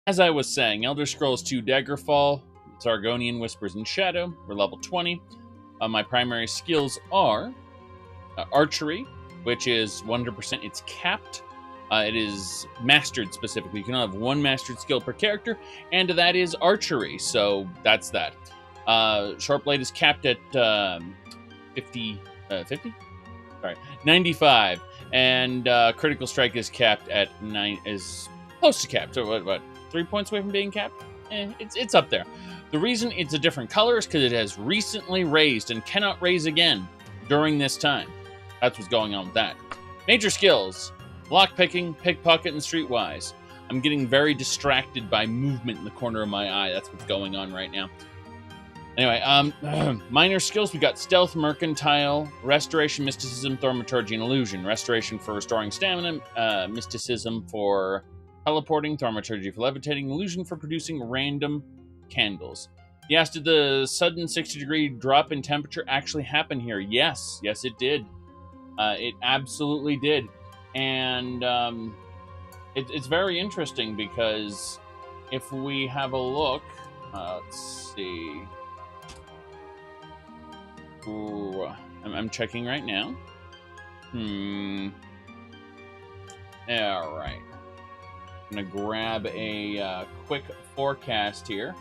As I was saying, Elder Scrolls 2 Daggerfall, Zargonian Whispers in Shadow, we're level 20. My primary skills are archery, which is 100%, it's capped. It is mastered specifically. You can only have one mastered skill per character, and that is archery, so that's that. Short blade is capped at 50? Sorry, 95. And critical strike is capped at 9, is close to capped. So what 3 points away from being capped? It's up there. The reason it's a different color is because it has recently raised and cannot raise again during this time. That's what's going on with that. Major skills: lockpicking, pickpocket, and streetwise. I'm getting very distracted by movement in the corner of my eye. That's what's going on right now. Anyway, minor skills, we got stealth, mercantile, restoration, mysticism, thaumaturgy, and illusion. Restoration for restoring stamina, mysticism for teleporting, thaumaturgy for levitating, illusion for producing random candles. Yes, did the sudden 60-degree drop in temperature actually happen here? Yes, it did. It absolutely did. And it's very interesting because if we have a look, let's see. Ooh, I'm checking right now. All right. I'm going to grab a quick forecast here.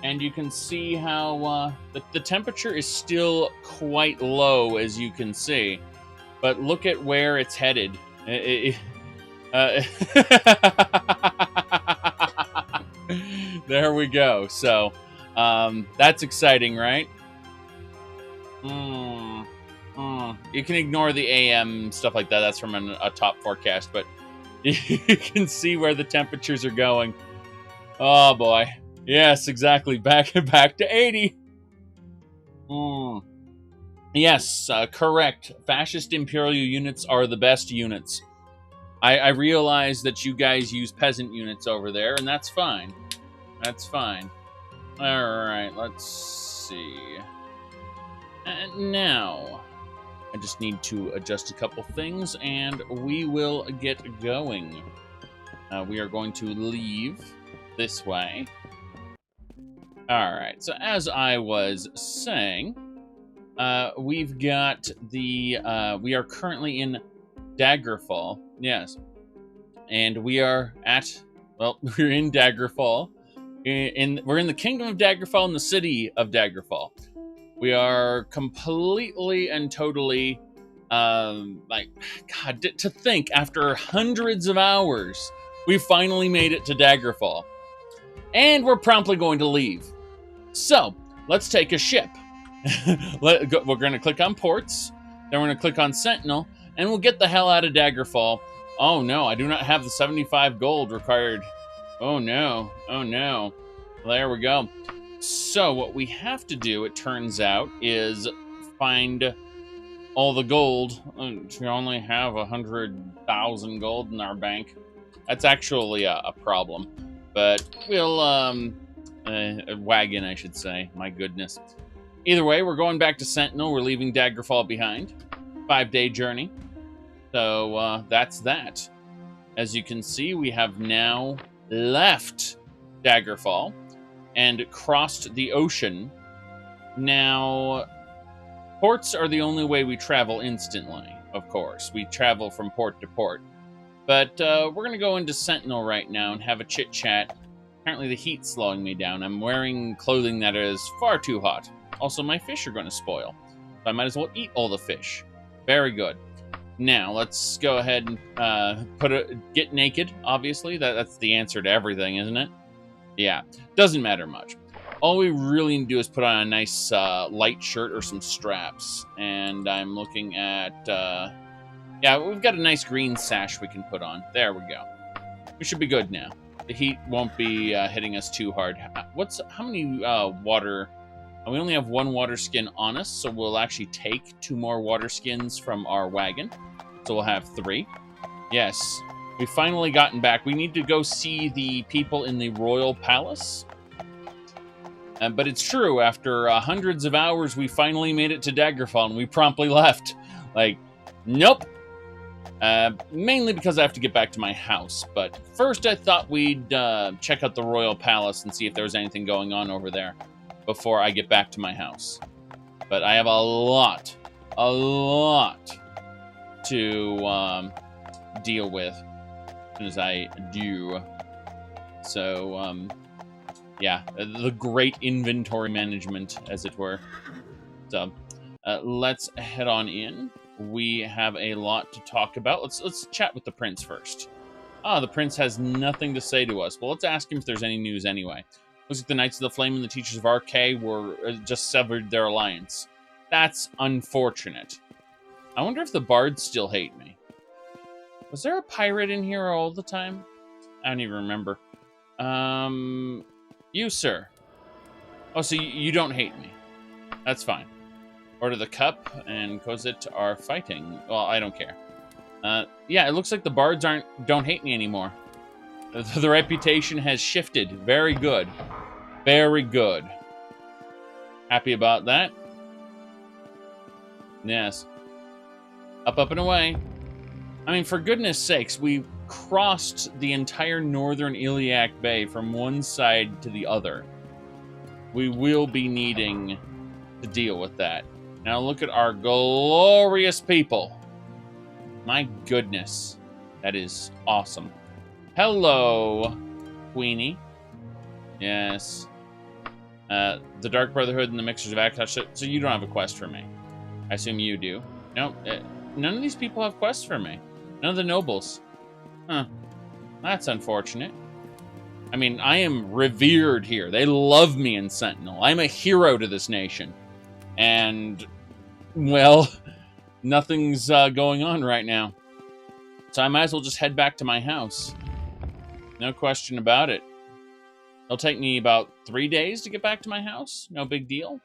And you can see how the temperature is still quite low, as you can see. But look at where it's headed. There we go. So, that's exciting, right? You can ignore the AM stuff like that. That's from a top forecast, but you can see where the temperatures are going. Oh boy, yes, exactly. Back to 80. Yes, correct. Fascist Imperial units are the best units. I realize that you guys use peasant units over there, and that's fine. That's fine. All right, let's see. And now, I just need to adjust a couple things, and we will get going. We are going to leave this way. All right, so as I was saying, we've got the, we are currently in Daggerfall, yes. And we are at, well, we're in Daggerfall. We're in the Kingdom of Daggerfall, in the city of Daggerfall. We are completely and totally, like, God, to think, after hundreds of hours, we finally made it to Daggerfall. And we're promptly going to leave. So, let's take a ship. We're going to click on ports, then we're going to click on Sentinel, and we'll get the hell out of Daggerfall. Oh no, I do not have the 75 gold required. Oh no, oh no. There we go. So what we have to do, it turns out, is find all the gold. We only have 100,000 gold in our bank. That's actually a problem. But we'll, a wagon, I should say. My goodness. Either way, we're going back to Sentinel. We're leaving Daggerfall behind. 5-day journey. So that's that. As you can see, we have now left Daggerfall and crossed the ocean. Now, ports are the only way we travel instantly, of course. We travel from port to port. But we're going to go into Sentinel right now and have a chit-chat. Apparently the heat's slowing me down. I'm wearing clothing that is far too hot. Also, my fish are going to spoil. So I might as well eat all the fish. Very good. Now, let's go ahead and get naked, obviously. That's the answer to everything, isn't it? Yeah, doesn't matter much. All we really need to do is put on a nice light shirt or some straps. And I'm looking at... yeah, we've got a nice green sash we can put on. There we go. We should be good now. The heat won't be hitting us too hard. How many water... We only have one water skin on us, so we'll actually take 2 more water skins from our wagon. So we'll have 3. Yes, we've finally gotten back. We need to go see the people in the Royal Palace. But it's true, after hundreds of hours, we finally made it to Daggerfall, and we promptly left. Like, nope. Mainly because I have to get back to my house. But first I thought we'd check out the Royal Palace and see if there was anything going on over there before I get back to my house. But I have a lot to deal with as soon as I do. So, yeah, the great inventory management, as it were. So, let's head on in. We have a lot to talk about. Let's chat with the prince first. Ah, the prince has nothing to say to us. Well, let's ask him if there's any news anyway. Looks like the Knights of the Flame and the Teachers of Arcay were just severed their alliance. That's unfortunate. I wonder if the bards still hate me. Was there a pirate in here all the time? I don't even remember. You, sir. Oh, so you don't hate me. That's fine. Order the Cup and Cosette are fighting. Well, I don't care. Yeah, it looks like the bards don't hate me anymore. The reputation has shifted. Very good. Very good. Happy about that? Yes. Up, up, and away. I mean, for goodness sakes, we crossed the entire northern Iliac Bay from one side to the other. We will be needing to deal with that. Now look at our glorious people. My goodness. That is awesome. Hello, Queenie. Yes. The Dark Brotherhood and the Mixers of Akash. So you don't have a quest for me. I assume you do. No, none of these people have quests for me. None of the nobles. Huh. That's unfortunate. I mean, I am revered here. They love me in Sentinel. I'm a hero to this nation. And, well, nothing's going on right now. So I might as well just head back to my house. No question about it. It'll take me about 3 days to get back to my house. No big deal.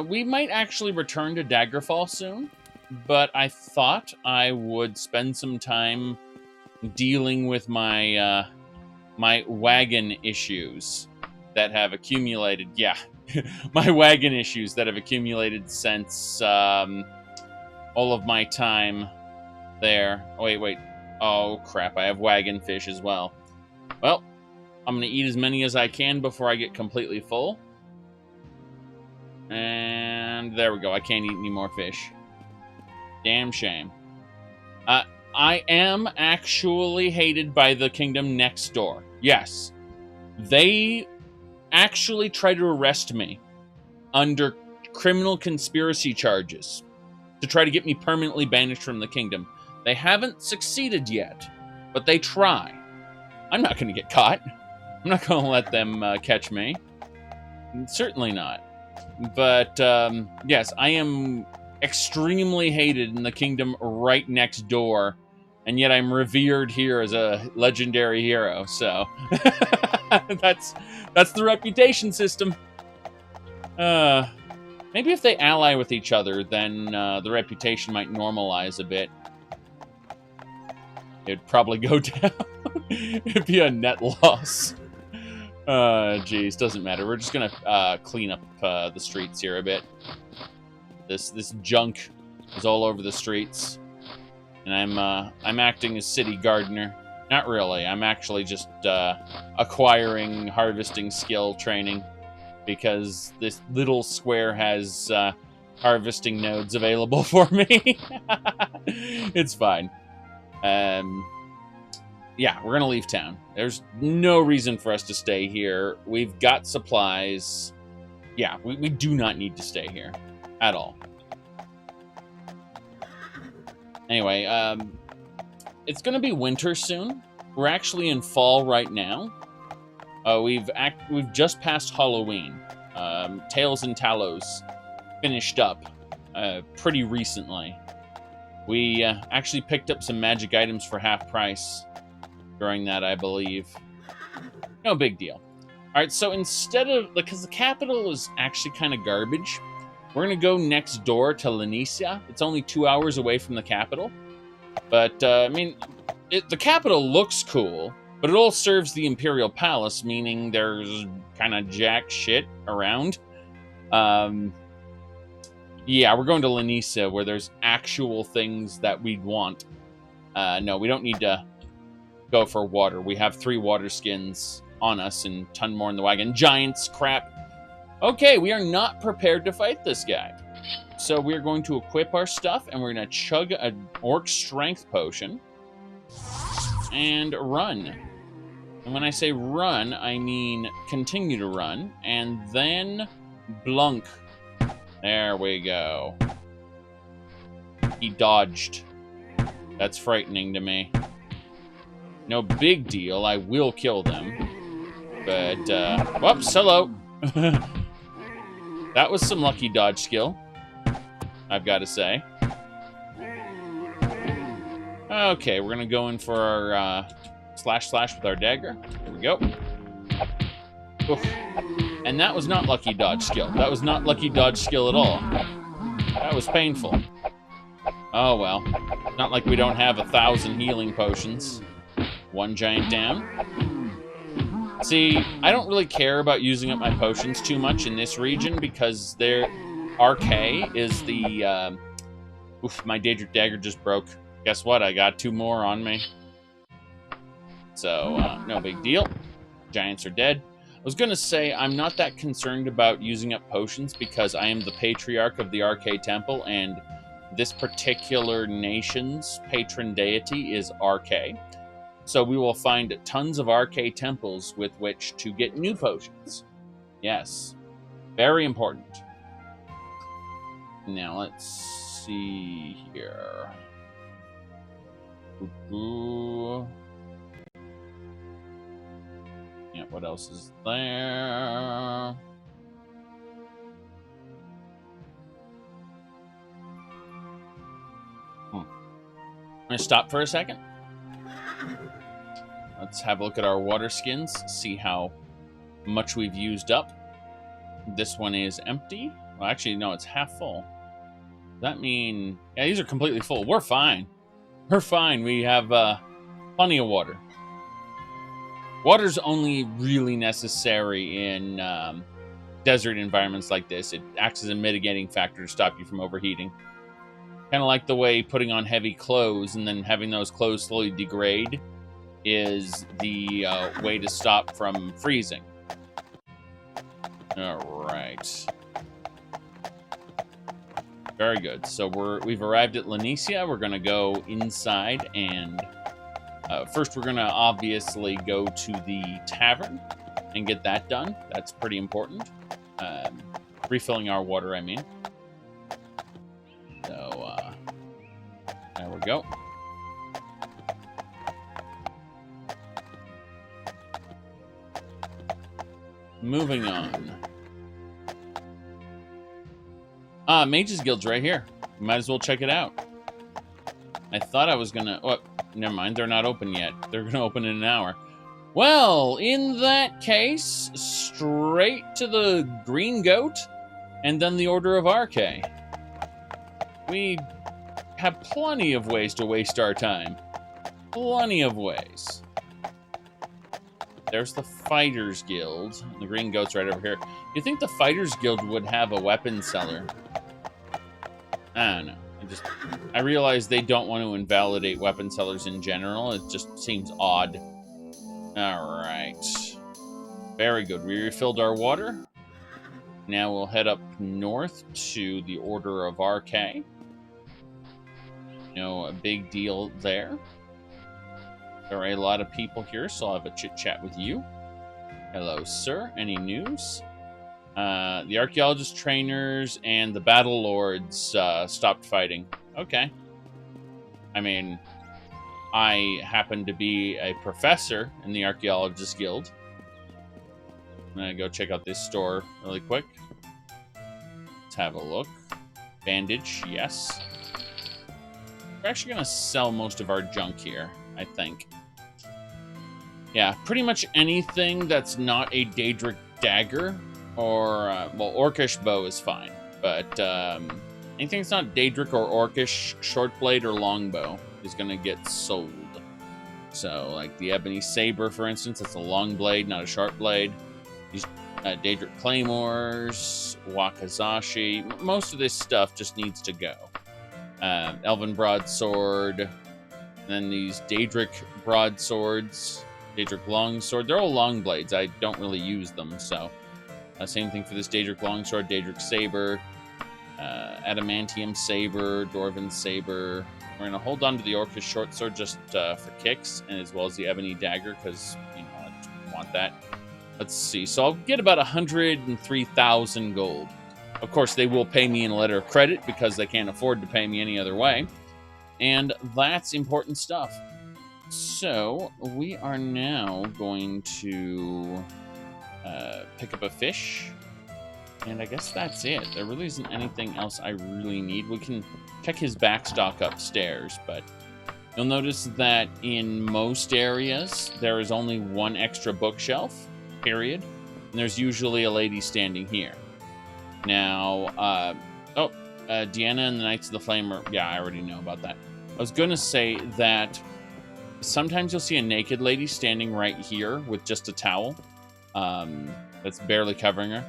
We might actually return to Daggerfall soon, but I thought I would spend some time dealing with my my wagon issues that have accumulated. Yeah, my wagon issues that have accumulated since all of my time there. Oh, wait. Oh, crap. I have wagon fish as well. Well, I'm going to eat as many as I can before I get completely full. And there we go. I can't eat any more fish. Damn shame. I am actually hated by the kingdom next door. Yes. They actually tried to arrest me under criminal conspiracy charges to try to get me permanently banished from the kingdom. They haven't succeeded yet, but they try. I'm not going to get caught. I'm not going to let them catch me. Certainly not. But, yes, I am extremely hated in the kingdom right next door, and yet I'm revered here as a legendary hero, so that's the reputation system. Maybe if they ally with each other, then the reputation might normalize a bit. It'd probably go down. It'd be a net loss. Geez, doesn't matter. We're just gonna clean up the streets here a bit. This junk is all over the streets, and I'm acting as city gardener. Not really. I'm actually just acquiring harvesting skill training because this little square has harvesting nodes available for me. It's fine. Yeah, we're gonna leave town. There's no reason for us to stay here. We've got supplies. Yeah, we do not need to stay here at all. Anyway, it's gonna be winter soon. We're actually in fall right now. We've just passed Halloween. Tales and Talos finished up pretty recently. We actually picked up some magic items for half price during that, I believe. No big deal. All right, so instead of, because the capital is actually kind of garbage, we're going to go next door to Lanicia. It's only 2 hours away from the capital. But, I mean, the capital looks cool, but it all serves the Imperial Palace, meaning there's kind of jack shit around. Yeah, we're going to Lanicia, where there's actual things that we'd want. No, we don't need to go for water. We have 3 water skins on us and a ton more in the wagon. Giants, crap. Okay, we are not prepared to fight this guy. So we're going to equip our stuff, and we're going to chug an orc strength potion and run. And when I say run, I mean continue to run, and then blunk. There we go. He dodged. That's frightening to me. No big deal, I will kill them. But, whoops, hello. That was some lucky dodge skill, I've got to say. Okay, we're going to go in for our slash with our dagger. Here we go. Oof. And that was not lucky dodge skill. That was not lucky dodge skill at all. That was painful. Oh, well. Not like we don't have 1,000 healing potions. 1 giant down. See, I don't really care about using up my potions too much in this region because their RK is the... oof, my Daedric dagger just broke. Guess what? I got 2 more on me. So, no big deal. Giants are dead. I was going to say, I'm not that concerned about using up potions because I am the patriarch of the RK Temple, and this particular nation's patron deity is RK. So we will find tons of RK temples with which to get new potions. Yes. Very important. Now, let's see here. Ooh. Yeah, what else is there? I'm gonna stop for a second. Let's have a look at our water skins, see how much we've used up. This one is empty. Well, actually, no, it's half full. Does that mean... Yeah, these are completely full. We're fine. We're fine. We have plenty of water. Water's only really necessary in desert environments like this. It acts as a mitigating factor to stop you from overheating. Kind of like the way putting on heavy clothes and then having those clothes slowly degrade is the way to stop from freezing. All right. Very good. So we've arrived at Lanicia. We're going to go inside and... first, we're going to obviously go to the tavern and get that done. That's pretty important. Refilling our water, I mean. So, there we go. Moving on. Mages Guild's right here. Might as well check it out. I thought I was going to... Oh, never mind, they're not open yet. They're going to open in an hour. Well, in that case, straight to the Green Goat, and then the Order of RK. We have plenty of ways to waste our time. Plenty of ways. There's the Fighters Guild. The Green Goat's right over here. You think the Fighters Guild would have a weapon seller? I don't know. I realize they don't want to invalidate weapon sellers in general. It just seems odd. Alright. Very good. We refilled our water. Now we'll head up north to the Order of RK. No big deal there. There are a lot of people here, so I'll have a chit-chat with you. Hello, sir. Any news? The archaeologist trainers and the battle lords stopped fighting. Okay. I mean, I happen to be a professor in the Archaeologist Guild. I'm gonna go check out this store really quick. Let's have a look. Bandage, yes. We're actually gonna sell most of our junk here, I think. Yeah, pretty much anything that's not a Daedric dagger or, well, Orcish bow is fine. But anything that's not Daedric or Orcish short blade or longbow is going to get sold. So, like the Ebony Saber, for instance, that's a long blade, not a sharp blade. These Daedric Claymores, Wakizashi, most of this stuff just needs to go. Elven Broadsword, And then these Daedric broadswords, Daedric longsword. They're all long blades. I don't really use them, so same thing for this Daedric longsword, Daedric saber, adamantium saber, dwarven saber. We're gonna hold on to the Orcish short sword just for kicks, and as well as the ebony dagger because I want that. Let's see. So I'll get about 103,000 gold. Of course, they will pay me in a letter of credit because they can't afford to pay me any other way. And that's important stuff. So we are now going to pick up a fish. And I guess that's it. There really isn't anything else I really need. We can check his backstock upstairs, but you'll notice that in most areas, there is only one extra bookshelf, period. And there's usually a lady standing here. Now, Deanna and the Knights of the Flame are... Yeah, I already know about that. I was going to say that sometimes you'll see a naked lady standing right here with just a towel that's barely covering her.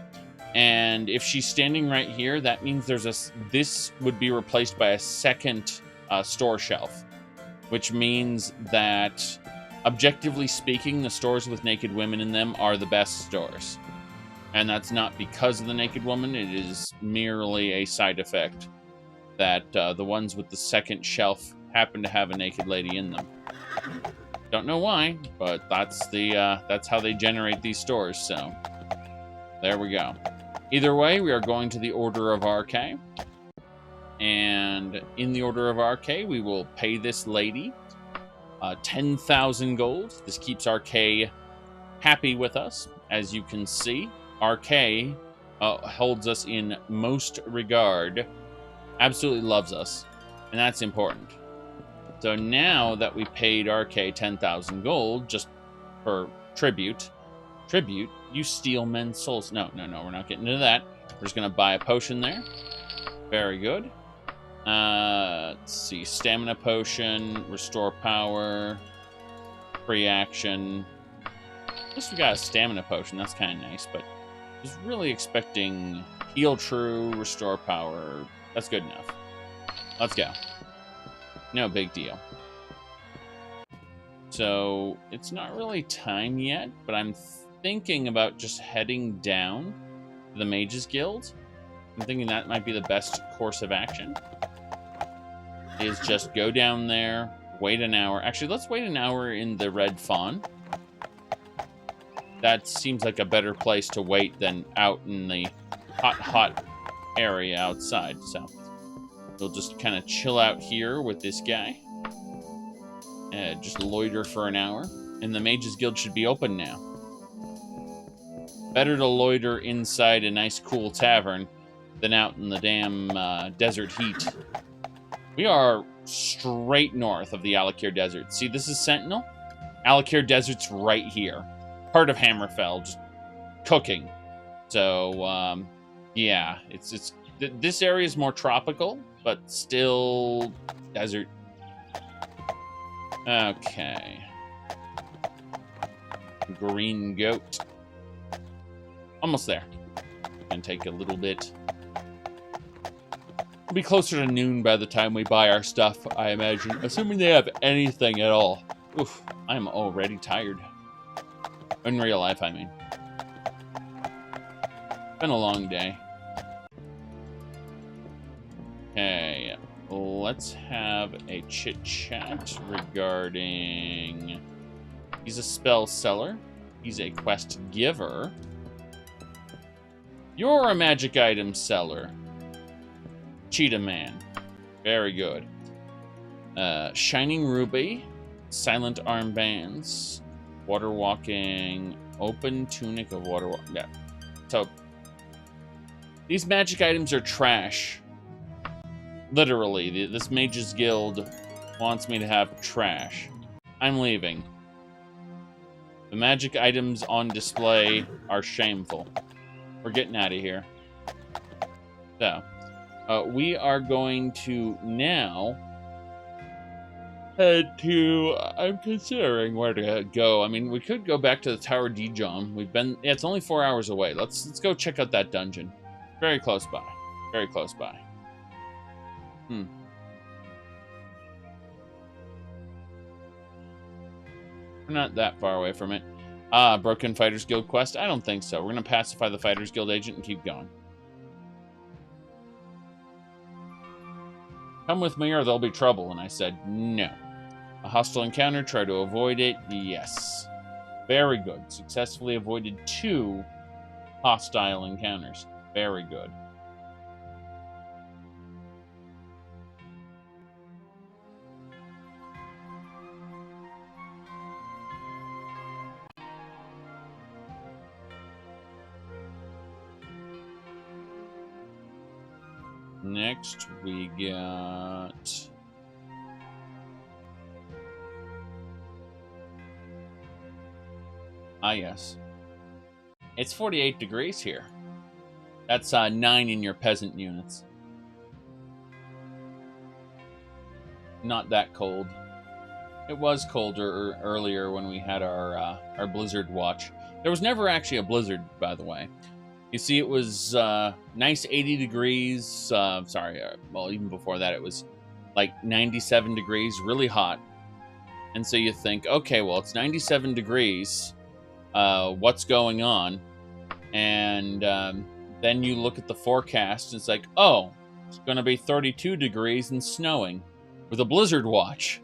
And if she's standing right here, that means this would be replaced by a second store shelf, which means that, objectively speaking, the stores with naked women in them are the best stores. And that's not because of the naked woman. It is merely a side effect that the ones with the second shelf happen to have a naked lady in them. Don't know why, but that's how they generate these stores. So there we go. Either way, we are going to the Order of RK. And in the Order of RK, we will pay this lady 10,000 gold. This keeps RK happy with us. As you can see, RK holds us in most regard. Absolutely loves us. And that's important. So now that we paid RK 10,000 gold just for tribute, you steal men's souls. No, we're not getting into that. We're just going to buy a potion there. Very good. Let's see. Stamina potion, restore power, free action. At least we got a stamina potion. That's kind of nice, but I was really expecting heal true, restore power. That's good enough. Let's go. No big deal. So it's not really time yet, but I'm thinking about just heading down to the Mages Guild. I'm thinking that might be the best course of action. Is just go down there, wait an hour. Actually, let's wait an hour in the Red Fawn. That seems like a better place to wait than out in the hot area outside. So we'll just kind of chill out here with this guy. Just loiter for an hour. And the Mages Guild should be open now. Better to loiter inside a nice cool tavern than out in the damn desert heat. We are straight north of the Alakir Desert. See, this is Sentinel. Alakir Desert's right here. Part of Hammerfell, just cooking. So, yeah, this area is more tropical, but still desert. Okay. Green goat. Almost there. Gonna take a little bit. We'll be closer to noon by the time we buy our stuff, I imagine. Assuming they have anything at all. Oof, I'm already tired. In real life, I mean. Been a long day. Okay, let's have a chit-chat regarding... He's a spell seller. He's a quest giver. You're a magic item seller. Cheetah Man. Very good. Shining Ruby. Silent Armbands. Water Walking. Open Tunic of Water Walking. Yeah. So, these magic items are trash. Literally. This Mages Guild wants me to have trash. I'm leaving. The magic items on display are shameful. We're getting out of here. So, we are going to now head to... I'm considering where to go. I mean, we could go back to the Tower Dijon. We've been... Yeah, it's only 4 hours away. Let's go check out that dungeon. Very close by. Very close by. We're not that far away from it. Broken Fighters Guild quest? I don't think so. We're going to pacify the Fighters Guild agent and keep going. Come with me or there'll be trouble. And I said, no. A hostile encounter, try to avoid it. Yes. Very good. Successfully avoided 2 hostile encounters. Very good. Next, we got... Ah, yes. It's 48 degrees here. That's 9 in your peasant units. Not that cold. It was colder earlier when we had our blizzard watch. There was never actually a blizzard, by the way. You see, it was nice 80 degrees. Well, even before that, it was like 97 degrees, really hot. And so you think, okay, well, it's 97 degrees. What's going on? And then you look at the forecast, and it's like, oh, it's going to be 32 degrees and snowing with a blizzard watch.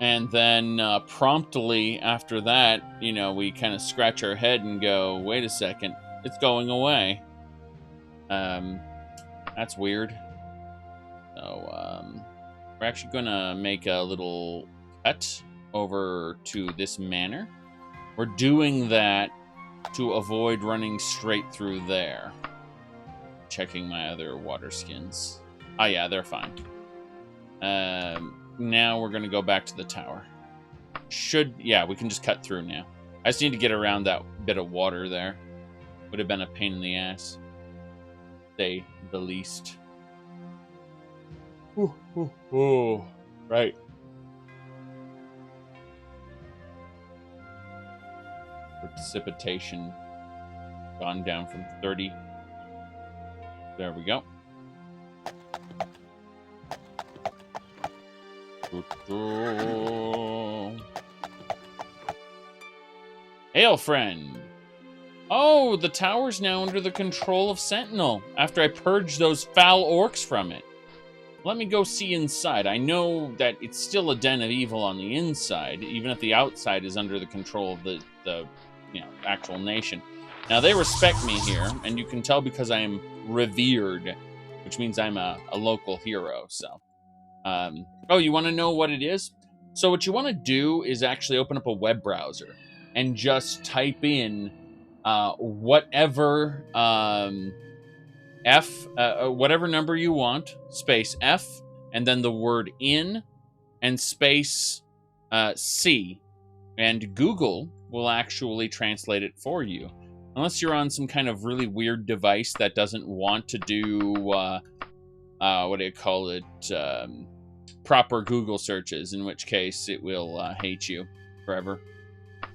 And then promptly after that, you know, we kind of scratch our head and go, wait a second, it's going away. That's weird. So we're actually going to make a little cut over to this manor. We're doing that to avoid running straight through there. Checking my other water skins. Oh yeah, they're fine. Now we're going to go back to the tower. Yeah, we can just cut through now. I just need to get around that bit of water there. Would have been a pain in the ass. Say the least. Ooh. Right. Precipitation gone down from 30. There we go. Hail, friend. Oh, the tower's now under the control of Sentinel after I purged those foul orcs from it. Let me go see inside. I know that it's still a den of evil on the inside, even if the outside is under the control of the actual nation. Now, they respect me here, and you can tell because I am revered, which means I'm a local hero, so... oh, you want to know what it is? So what you want to do is actually open up a web browser and just type in whatever whatever number you want, space F, and then the word in, and space C. And Google will actually translate it for you. Unless you're on some kind of really weird device that doesn't want to do, what do you call it, proper Google searches, in which case it will hate you forever.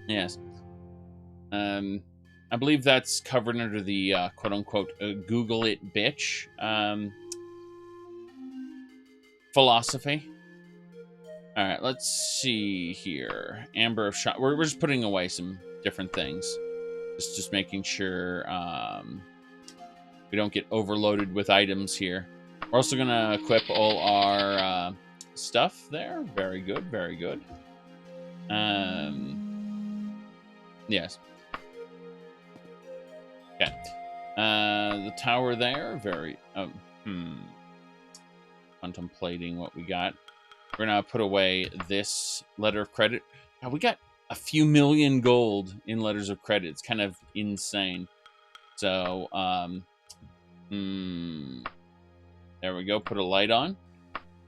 Yes. I believe that's covered under the quote-unquote Google it bitch philosophy. All right, let's see here. Amber of Shot. We're just putting away some different things. Just making sure we don't get overloaded with items here. We're also going to equip all our stuff there. Very good, very good. Yes. Okay. The tower there, very... Contemplating what we got. We're going to put away this letter of credit. Now, we got a few million gold in letters of credit. It's kind of insane. So, there we go. Put a light on.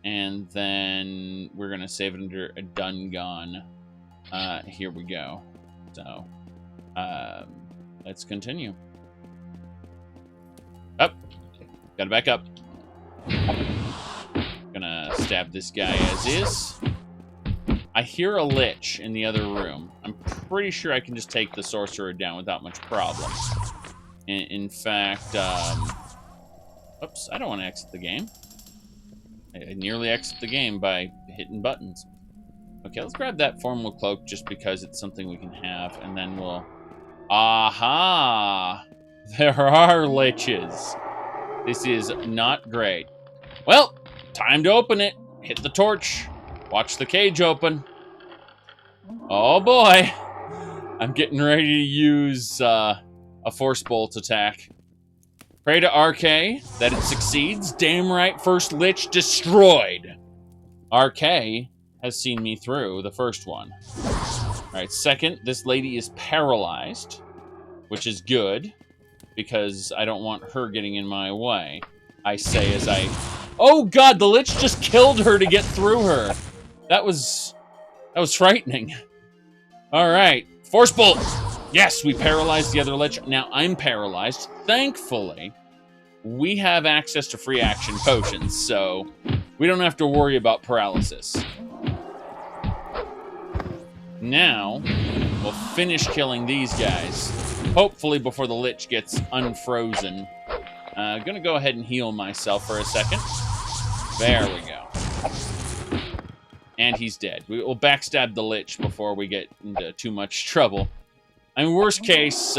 And then we're going to save it under a done gone. Here we go. So, let's continue. Up. Gotta back up. Gonna stab this guy as is. I hear a Lich in the other room. I'm pretty sure I can just take the sorcerer down without much problem. In fact, oops, I don't want to exit the game. I nearly exit the game by hitting buttons. Okay, let's grab that formal cloak just because it's something we can have, and then we'll... Aha! There are liches. This is not great. Well, time to open it. Hit the torch. Watch the cage open. Oh boy. I'm getting ready to use a force bolt attack. Pray to RK that it succeeds. Damn right, first Lich destroyed. RK has seen me through the first one. Alright, second, this lady is paralyzed, which is good, because I don't want her getting in my way. I say as I... Oh god, the Lich just killed her to get through her. That was frightening. Alright, force bolt! Yes, we paralyzed the other Lich. Now I'm paralyzed. Thankfully, we have access to free action potions, so we don't have to worry about paralysis. Now, we'll finish killing these guys. Hopefully before the Lich gets unfrozen. Gonna go ahead and heal myself for a second. There we go. And he's dead. We'll backstab the Lich before we get into too much trouble. I mean, worst case,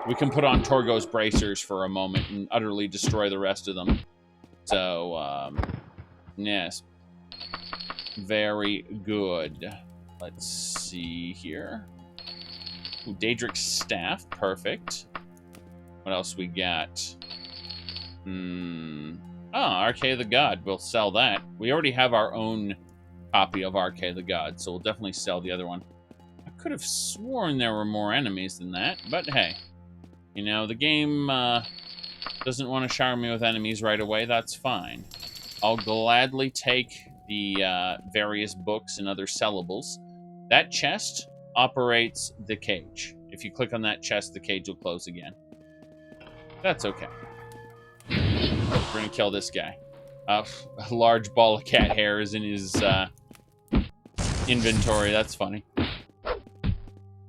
we can put on Torgo's bracers for a moment and utterly destroy the rest of them. So, yes. Very good. Let's see here. Ooh, Daedric's staff. Perfect. What else we got? Oh, RK the God. We'll sell that. We already have our own copy of RK the God, so we'll definitely sell the other one. I could have sworn there were more enemies than that, but hey. You know, the game doesn't want to shower me with enemies right away. That's fine. I'll gladly take the various books and other sellables. That chest operates the cage. If you click on that chest, the cage will close again. That's okay. We're gonna kill this guy. A large ball of cat hair is in his inventory. That's funny.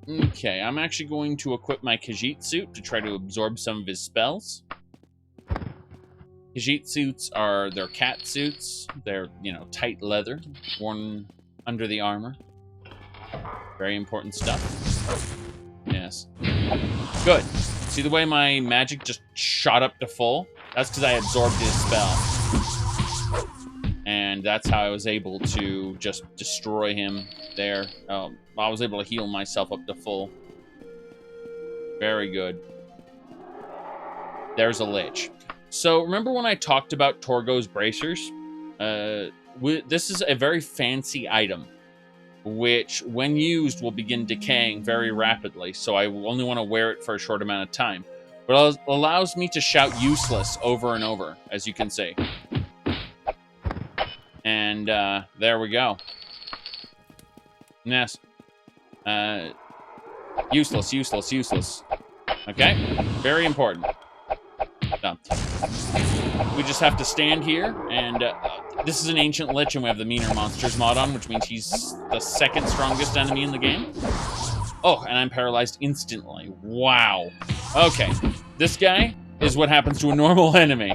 Okay, I'm actually going to equip my Khajiit suit to try to absorb some of his spells. Khajiit suits they're cat suits. They're, you know, tight leather, worn under the armor. Very important stuff. Yes. Good. See the way my magic just shot up to full? That's because I absorbed his spell. And that's how I was able to just destroy him there. I was able to heal myself up to full. Very good. There's a Lich. So, remember when I talked about Torgo's bracers? This is a very fancy item, which, when used, will begin decaying very rapidly, so I only want to wear it for a short amount of time. But it allows me to shout useless over and over, as you can see. And, there we go. Yes. Useless, useless, useless. Okay? Very important. No. We just have to stand here, and this is an Ancient Lich, and we have the Meaner Monsters mod on, which means he's the second strongest enemy in the game. Oh, and I'm paralyzed instantly. Wow. Okay, this guy is what happens to a normal enemy.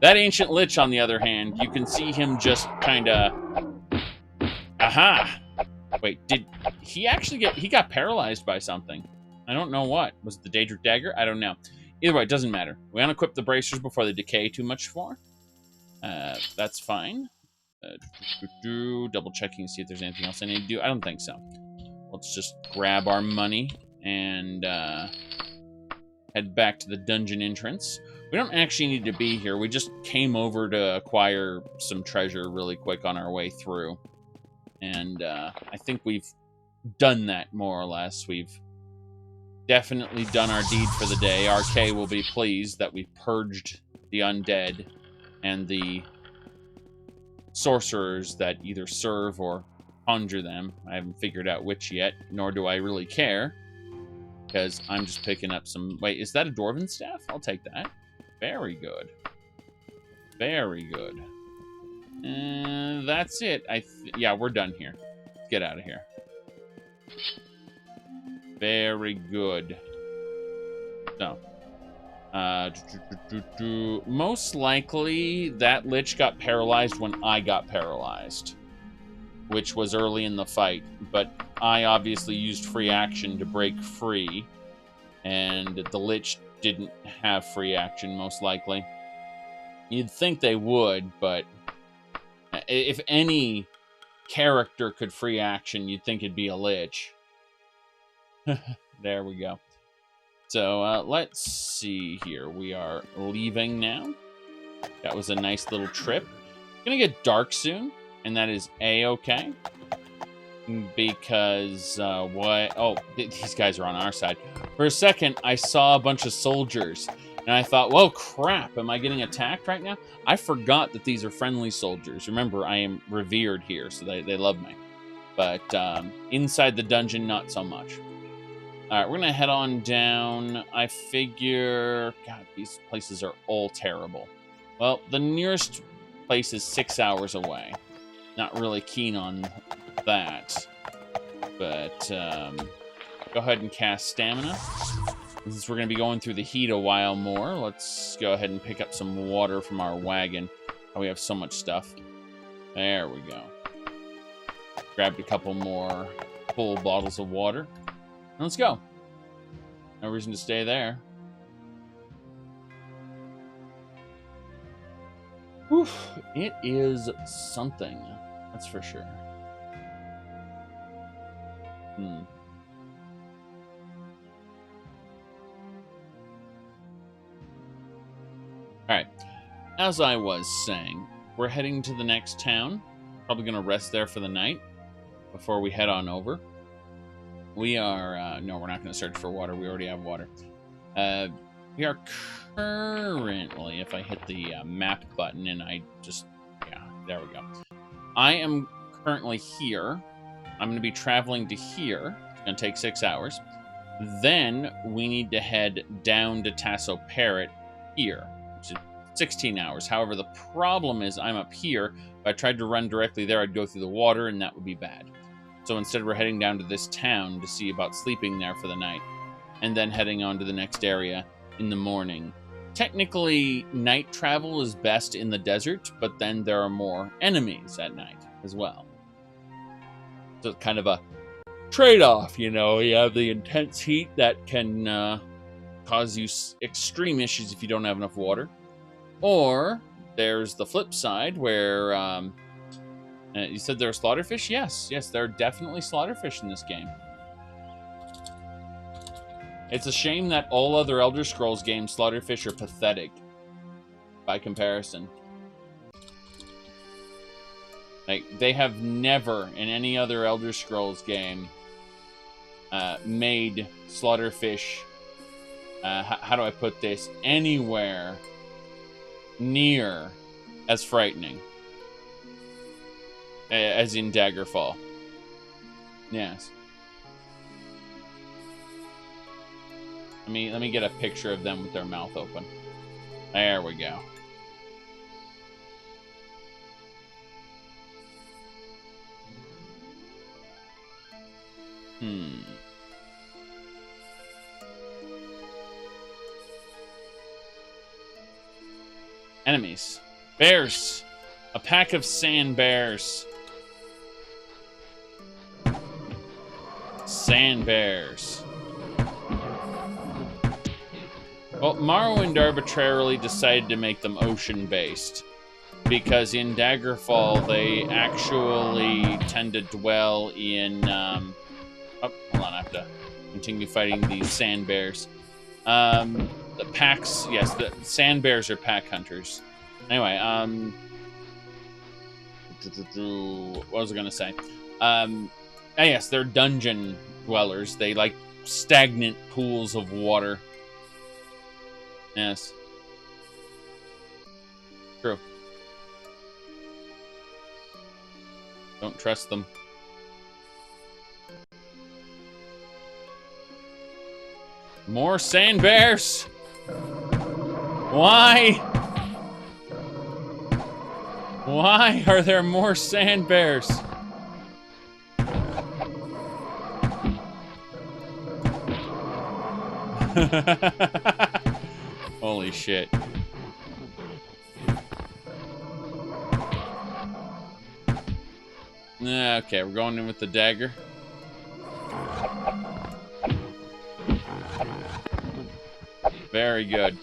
That Ancient Lich, on the other hand, you can see him just kinda... Aha! Wait, did he actually he got paralyzed by something? I don't know what. Was it the Daedric Dagger? I don't know. Either way, it doesn't matter. We unequip the bracers before they decay too much more. That's fine. Double checking to see if there's anything else I need to do. I don't think so. Let's just grab our money and head back to the dungeon entrance. We don't actually need to be here. We just came over to acquire some treasure really quick on our way through. And I think we've done that more or less. We've definitely done our deed for the day. RK will be pleased that we purged the undead and the sorcerers that either serve or conjure them. I haven't figured out which yet, nor do I really care, because I'm just picking up some... Wait, is that a Dwarven staff? I'll take that. Very good. Very good. That's it. Yeah, we're done here. Let's get out of here. Very good. So, most likely that Lich got paralyzed when I got paralyzed. which was early in the fight, but I obviously used free action to break free, and the Lich didn't have free action, most likely. You'd think they would, but if any character could free action, you'd think it'd be a Lich. There we go. So let's see here. We are leaving now. That was a nice little trip. It's gonna get dark soon, and that is a-okay. Because what? Oh, these guys are on our side. For a second, I saw a bunch of soldiers, and I thought, "Whoa, crap! Am I getting attacked right now?" I forgot that these are friendly soldiers. Remember, I am revered here, so they love me. But inside the dungeon, not so much. All right, we're gonna head on down. I figure, God, these places are all terrible. Well, the nearest place is 6 hours away. Not really keen on that, but go ahead and cast stamina. Since we're going to be going through the heat a while more, let's go ahead and pick up some water from our wagon. Oh, we have so much stuff. There we go. Grabbed a couple more full bottles of water. And let's go. No reason to stay there. Whew, it is something, that's for sure. Alright, as I was saying, we're heading to the next town. Probably going to rest there for the night before we head on over. We are, no, we're not going to search for water. We already have water. We are currently, if I hit the map button and I just, yeah, there we go. I am currently here. I'm going to be traveling to here. It's going to take 6 hours. Then we need to head down to Tasso Parrot here, which is 16 hours. However, the problem is I'm up here. If I tried to run directly there, I'd go through the water, and that would be bad. So instead, we're heading down to this town to see about sleeping there for the night, and then heading on to the next area in the morning. Technically, night travel is best in the desert, but then there are more enemies at night as well. So it's kind of a trade-off, you know. You have the intense heat that can cause you extreme issues if you don't have enough water. Or there's the flip side where you said there are slaughterfish? Yes, there are definitely slaughterfish in this game. It's a shame that all other Elder Scrolls games, slaughterfish are pathetic by comparison. Like, they have never, in any other Elder Scrolls game, made slaughterfish, how do I put this, anywhere near as frightening as in Daggerfall. Yes. Let me get a picture of them with their mouth open. There we go. Enemies. Bears. A pack of sand bears. Sand bears. Well, Morrowind arbitrarily decided to make them ocean-based, because in Daggerfall they actually tend to dwell in. Oh, hold on, I have to continue fighting these sand bears. The packs, yes, the sand bears are pack hunters. Anyway, what was I gonna say? Yes, they're dungeon dwellers. They like stagnant pools of water. Yes. True. Don't trust them. More sand bears! Why? Why are there more sand bears? Holy shit. Okay, we're going in with the dagger. Very good.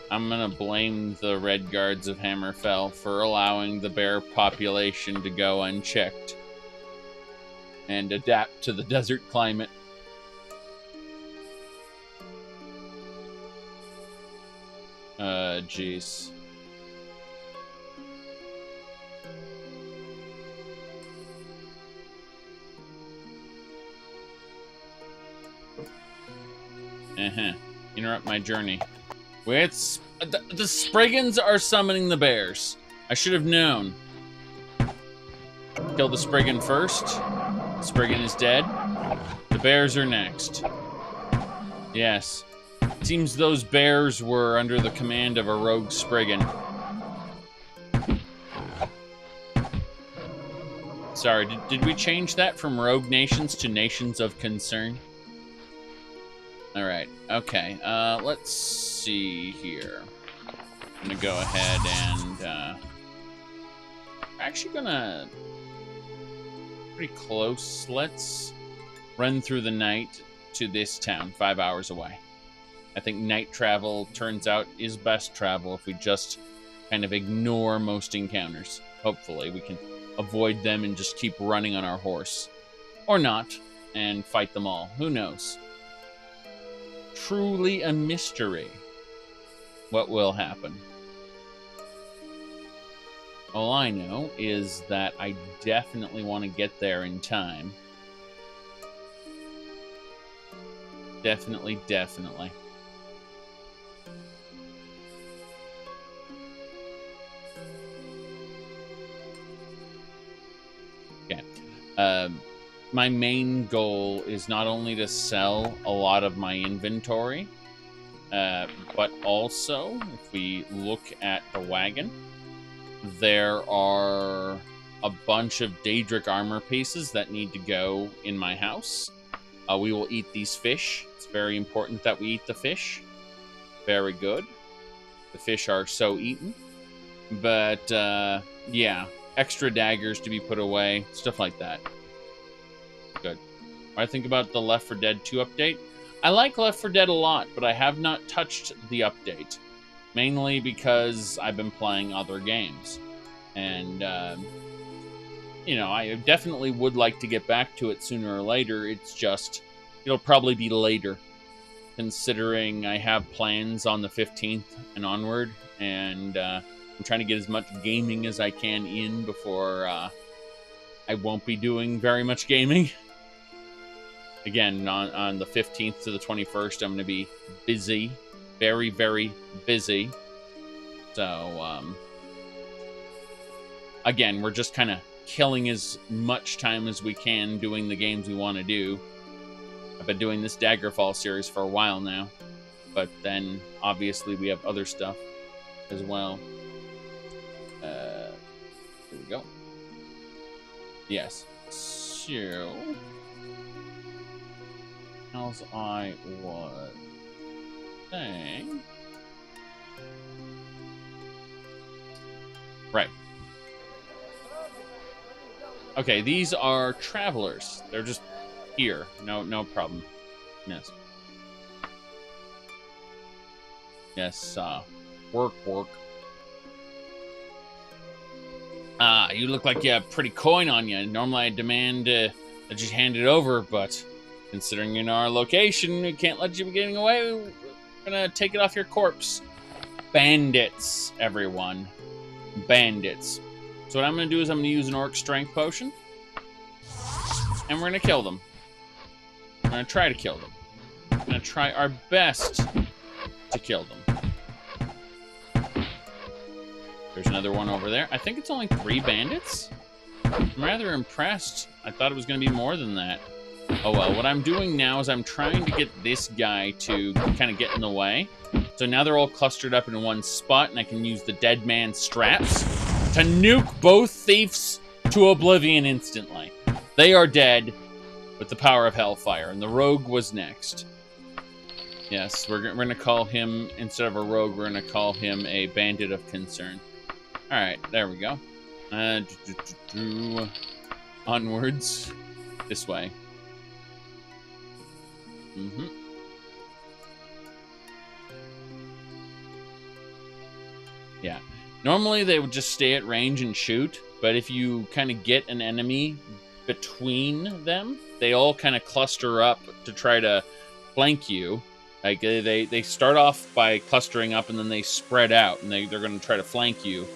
I'm gonna blame the Red Guards of Hammerfell for allowing the bear population to go unchecked and adapt to the desert climate. Jeez. Interrupt my journey. The Spriggans are summoning the bears. I should have known. Kill the Spriggan first. Spriggan is dead. The bears are next. Yes. Seems those bears were under the command of a rogue Spriggan. Sorry, did we change that from rogue nations to nations of concern? Alright, okay. Let's see here. I'm gonna go ahead and, actually gonna... Pretty close. Let's run through the night to this town, 5 hours away. I think night travel, turns out, is best travel if we just kind of ignore most encounters. Hopefully, we can avoid them and just keep running on our horse. Or not, and fight them all. Who knows? Truly a mystery what will happen. All I know is that I definitely want to get there in time. Definitely. Okay. My main goal is not only to sell a lot of my inventory, but also, if we look at the wagon, there are a bunch of Daedric armor pieces that need to go in my house. We will eat these fish. It's very important that we eat the fish. Very good. The fish are so eaten. But, yeah. Extra daggers to be put away. Stuff like that. Good. What I think about the Left 4 Dead 2 update? I like Left 4 Dead a lot, but I have not touched the update. Mainly because I've been playing other games. And, you know, I definitely would like to get back to it sooner or later. It's just, it'll probably be later. Considering I have plans on the 15th and onward. And I'm trying to get as much gaming as I can in before I won't be doing very much gaming. Again, on the 15th to the 21st, I'm going to be busy. Very, very busy. So, again, we're just kind of killing as much time as we can doing the games we want to do. I've been doing this Daggerfall series for a while now. But then, obviously, we have other stuff as well. Here we go. Yes. So, as I was saying... Right. Okay, these are travelers. They're just here. No problem. Yes. Yes, work. Ah, you look like you have pretty coin on you. Normally I demand that you hand it over, but considering you're in our location, we can't let you be getting away. We're gonna take it off your corpse. Bandits, everyone. Bandits. So what I'm gonna do is I'm gonna use an orc strength potion. And we're gonna kill them. We're gonna try to kill them. We're gonna try our best to kill them. There's another one over there. I think it's only 3 bandits. I'm rather impressed. I thought it was going to be more than that. Oh well, what I'm doing now is I'm trying to get this guy to kind of get in the way. So now they're all clustered up in one spot, and I can use the dead man straps to nuke both thieves to oblivion instantly. They are dead with the power of hellfire, and the rogue was next. Yes, we're going to call him, instead of a rogue, we're going to call him a bandit of concern. All right, there we go. Onwards. This way. Mm-hmm. Yeah. Normally they would just stay at range and shoot, but if you kind of get an enemy between them, they all kind of cluster up to try to flank you. Like they start off by clustering up and then they spread out and they're going to try to flank you.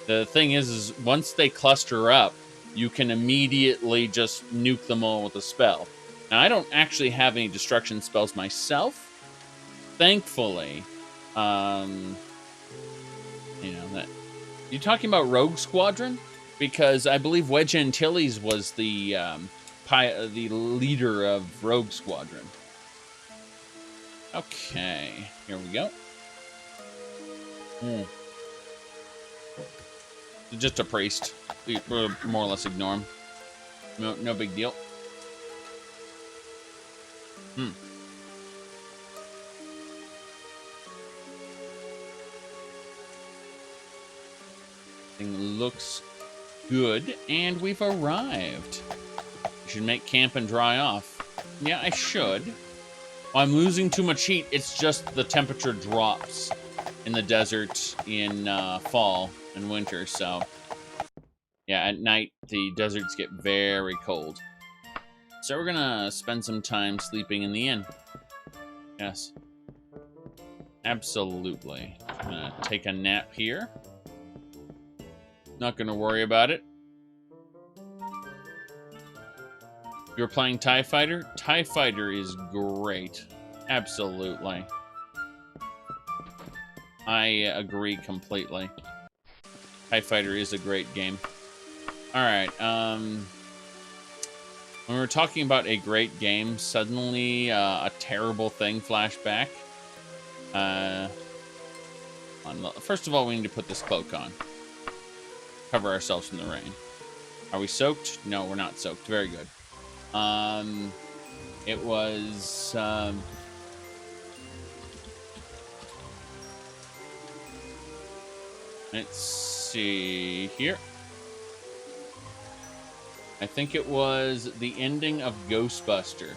The thing is once they cluster up, you can immediately just nuke them all with a spell. Now, I don't actually have any destruction spells myself, thankfully. You know that. You talking about Rogue Squadron? Because I believe Wedge Antilles was the leader of Rogue Squadron. Okay, here we go. Just a priest. We'll more or less ignore him. No big deal. Thing looks good, and we've arrived. We should make camp and dry off. Yeah, I should. Well, I'm losing too much heat. It's just the temperature drops in the desert in fall and winter, so yeah, at night the deserts get very cold. So we're gonna spend some time sleeping in the inn. Yes. Absolutely. I'm gonna take a nap here. Not gonna worry about it. You're playing TIE Fighter? TIE Fighter is great. Absolutely. I agree completely. TIE Fighter is a great game. Alright, when we were talking about a great game, suddenly a terrible thing flashed back. First of all, we need to put this cloak on. Cover ourselves from the rain. Are we soaked? No, we're not soaked. Very good. It was... let's see here. I think it was the ending of Ghostbuster.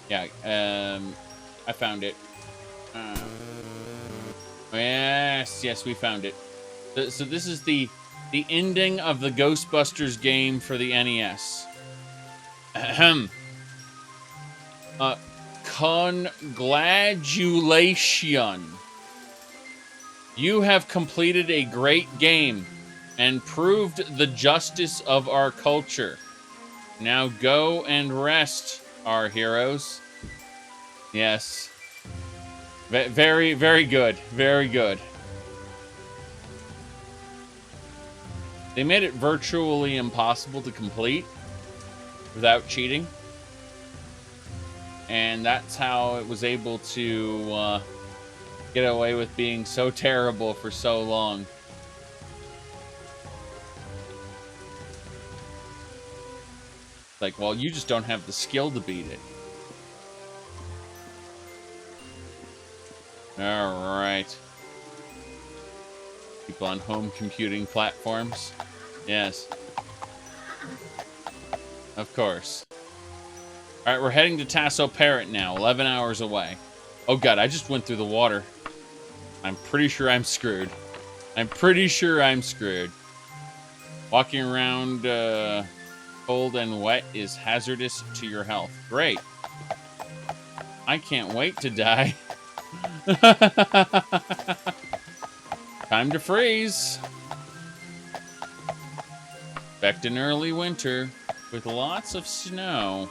Yeah, I found it. Yes, we found it. So this is the ending of the Ghostbusters game for the NES. Ahem. Congratulations. You have completed a great game and proved the justice of our culture. Now go and rest, our heroes. Yes. Very, very good. Very good. They made it virtually impossible to complete without cheating. And that's how it was able to get away with being so terrible for so long. Like, well, you just don't have the skill to beat it. Alright. People on home computing platforms. Yes. Of course. Alright, we're heading to Tasso Parrot now, 11 hours away. Oh god, I just went through the water. I'm pretty sure I'm screwed. I'm pretty sure I'm screwed. Walking around cold and wet is hazardous to your health. Great. I can't wait to die. Time to freeze. Expect an early winter with lots of snow.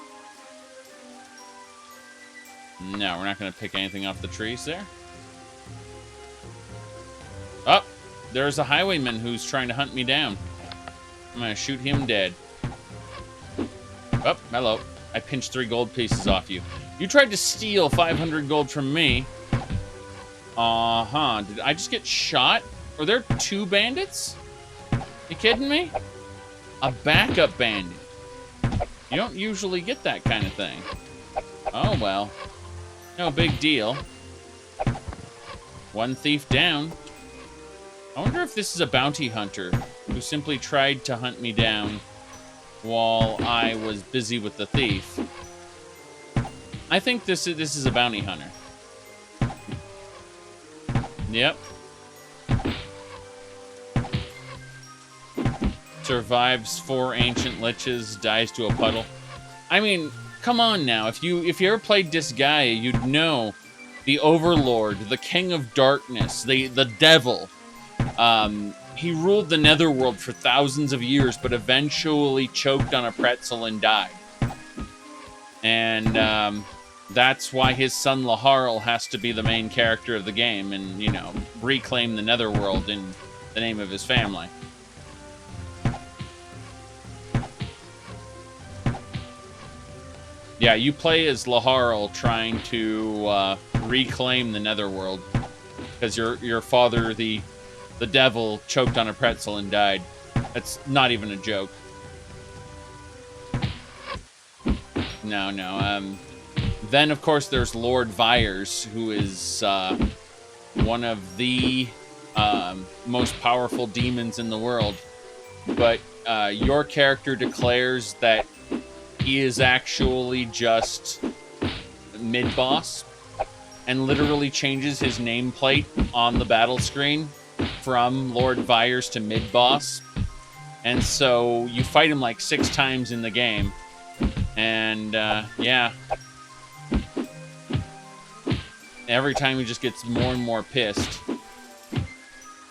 No, we're not going to pick anything off the trees there. Oh, there's a highwayman who's trying to hunt me down. I'm going to shoot him dead. Oh, hello. I pinched 3 gold pieces off you. You tried to steal 500 gold from me. Uh-huh. Did I just get shot? Were there 2 bandits? You kidding me? A backup bandit. You don't usually get that kind of thing. Oh, well. No big deal. 1 thief down. I wonder if this is a bounty hunter who simply tried to hunt me down while I was busy with the thief. I think this is a bounty hunter. Yep. Survives 4 ancient liches, dies to a puddle. I mean, come on now. If you ever played Disgaea, you'd know the Overlord, the King of Darkness, the devil. He ruled the Netherworld for thousands of years, but eventually choked on a pretzel and died. And that's why his son Laharl has to be the main character of the game and, you know, reclaim the Netherworld in the name of his family. Yeah, you play as Laharl trying to reclaim the Netherworld because your father, the devil, choked on a pretzel and died. That's not even a joke. No. Then, of course, there's Lord Vyers, who is one of the most powerful demons in the world. But your character declares that he is actually just mid-boss and literally changes his nameplate on the battle screen from Lord Vyers to mid-boss. And so you fight him like 6 times in the game. And, yeah. Every time he just gets more and more pissed.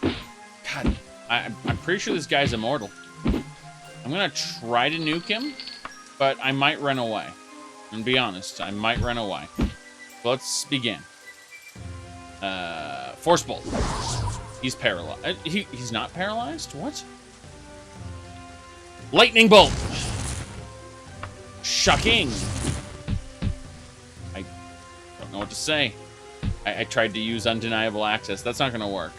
God, I'm pretty sure this guy's immortal. I'm going to try to nuke him, but I might run away. And be honest, I might run away. Let's begin. Force Bolt. He's paralyzed. He's not paralyzed? What? Lightning Bolt. Shocking. I don't know what to say. I tried to use Undeniable Access. That's not going to work.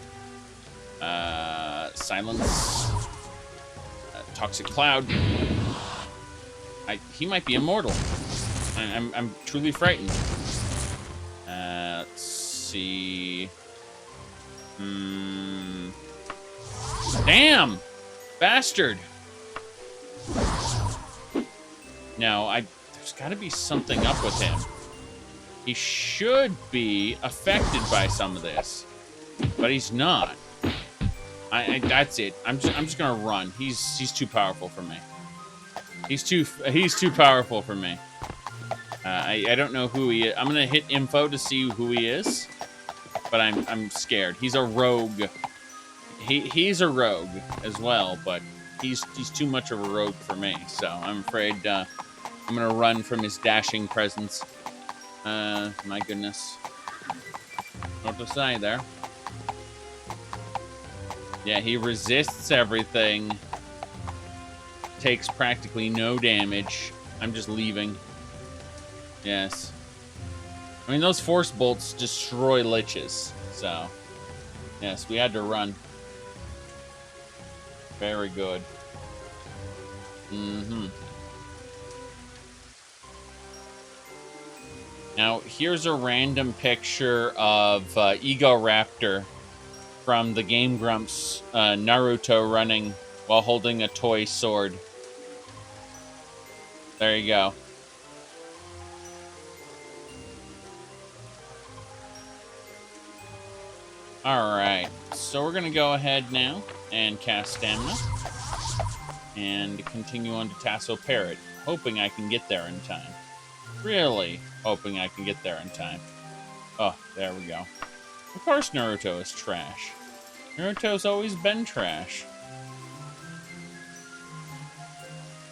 Silence. Toxic Cloud. He might be immortal. I'm truly frightened. Let's see. Damn! Bastard! No, there's got to be something up with him. He should be affected by some of this, but he's not. That's it. I'm just gonna run. He's too powerful for me. He's too powerful for me. I don't know who he is. I'm gonna hit info to see who he is, but I'm scared. He's a rogue. He's a rogue as well, but he's too much of a rogue for me. So I'm afraid I'm gonna run from his dashing presence. My goodness. What to say there? Yeah, he resists everything. Takes practically no damage. I'm just leaving. Yes. I mean, those Force Bolts destroy Liches. So, yes, we had to run. Very good. Now, here's a random picture of Ego Raptor from the Game Grumps Naruto running while holding a toy sword. There you go. Alright, so we're going to go ahead now and cast Stamina and continue on to Tasso Parrot, hoping I can get there in time. Really hoping I can get there in time. Oh, there we go. Of course Naruto is trash. Naruto's always been trash.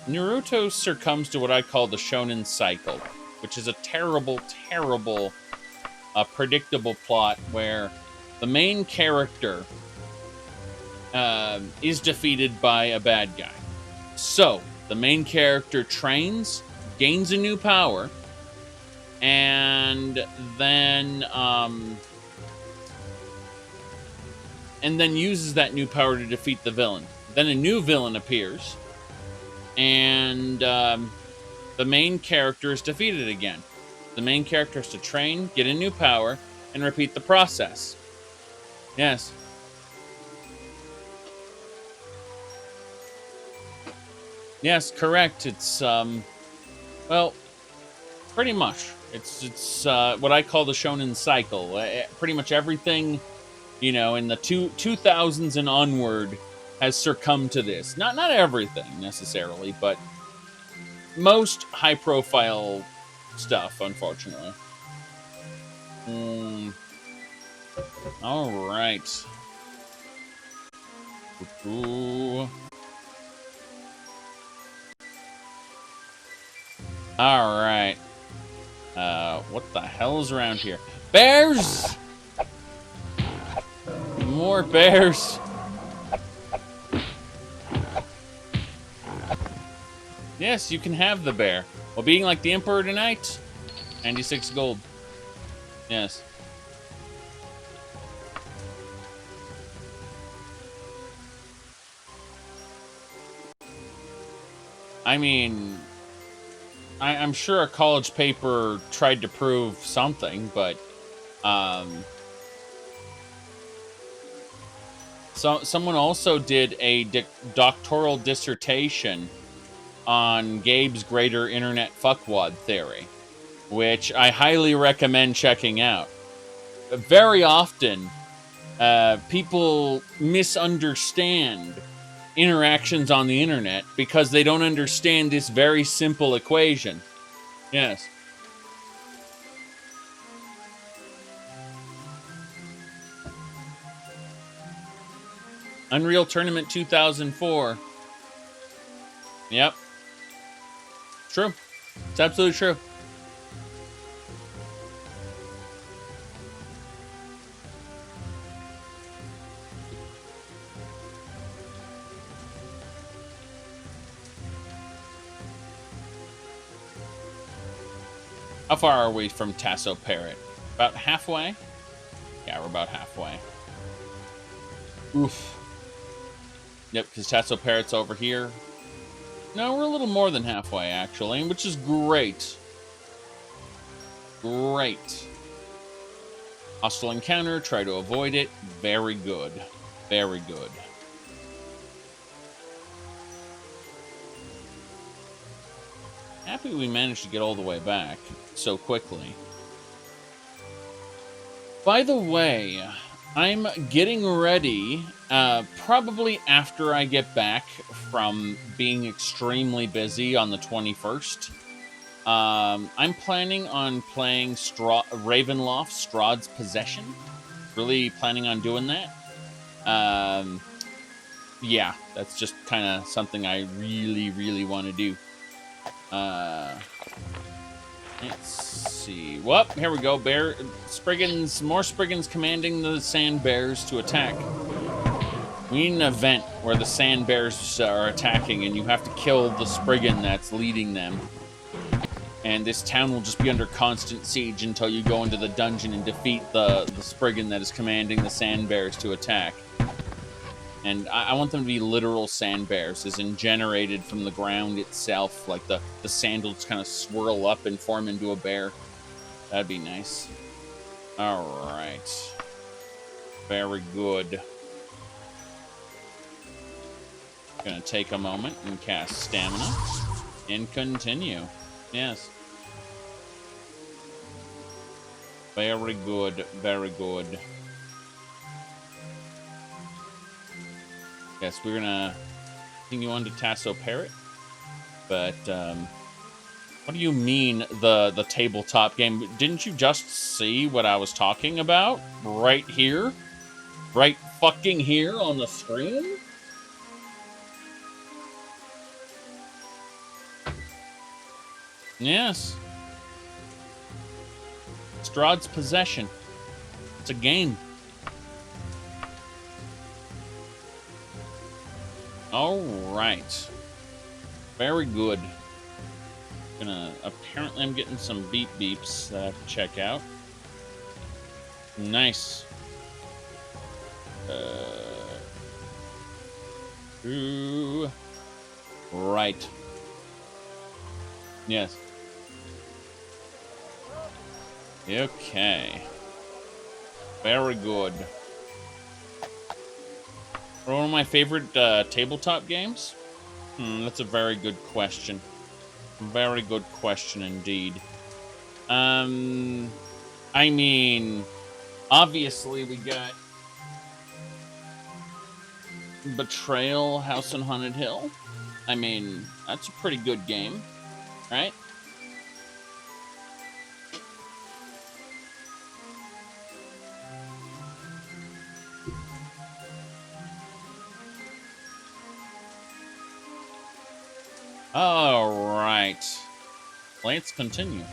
Naruto succumbs to what I call the shonen cycle, which is a terrible, terrible, predictable plot where the main character is defeated by a bad guy. So, the main character trains, gains a new power, and then uses that new power to defeat the villain. Then a new villain appears, and the main character is defeated again. The main character has to train, get a new power, and repeat the process. Yes. Yes, correct. It's, well, pretty much. It's what I call the shonen cycle. Pretty much everything, you know, in the 2000s and onward has succumbed to this. Not everything necessarily, but most high profile stuff, unfortunately. All right. Ooh. All right. What the hell is around here? Bears! More bears! Yes, you can have the bear. Well, being like the Emperor tonight, 96 gold. Yes. I mean, I'm sure a college paper tried to prove something, but someone also did a doctoral dissertation on Gabe's greater internet fuckwad theory, which I highly recommend checking out. Very often, people misunderstand interactions on the internet because they don't understand this very simple equation. Yes. Unreal Tournament 2004. Yep. True. It's absolutely true. How far are we from Tasso Parrot? About halfway? Yeah, we're about halfway. Oof. Yep, because Tasso Parrot's over here. No, we're a little more than halfway, actually, which is great. Great. Hostile encounter, try to avoid it. Very good. Very good. Happy we managed to get all the way back so quickly. By the way, I'm getting ready, probably after I get back from being extremely busy on the 21st. I'm planning on playing Ravenloft, Strahd's Possession. Really planning on doing that. Yeah, that's just kind of something I really, really want to do. Let's see. Well, here we go. More Spriggans commanding the sand bears to attack. We need an event where the sand bears are attacking and you have to kill the Spriggan that's leading them. And this town will just be under constant siege until you go into the dungeon and defeat the Spriggan that is commanding the sand bears to attack. And I want them to be literal sand bears, as in generated from the ground itself. Like the sand will just kind of swirl up and form into a bear. That'd be nice. Alright. Very good. Gonna take a moment and cast Stamina. And continue. Yes. Very good. Very good. Yes, we're gonna continue on to Tasso Parrot. But, what do you mean, the tabletop game? Didn't you just see what I was talking about? Right here? Right fucking here on the screen? Yes. Strahd's Possession. It's a game. All right. Very good. Apparently I'm getting some beep beeps that I have to check out. Nice. Ooh. Right. Yes. Okay. Very good. One of my favorite tabletop games. That's a very good question. Very good question indeed. I mean, obviously we got Betrayal, House on Haunted Hill. I mean, that's a pretty good game, right? All right. Let's continue.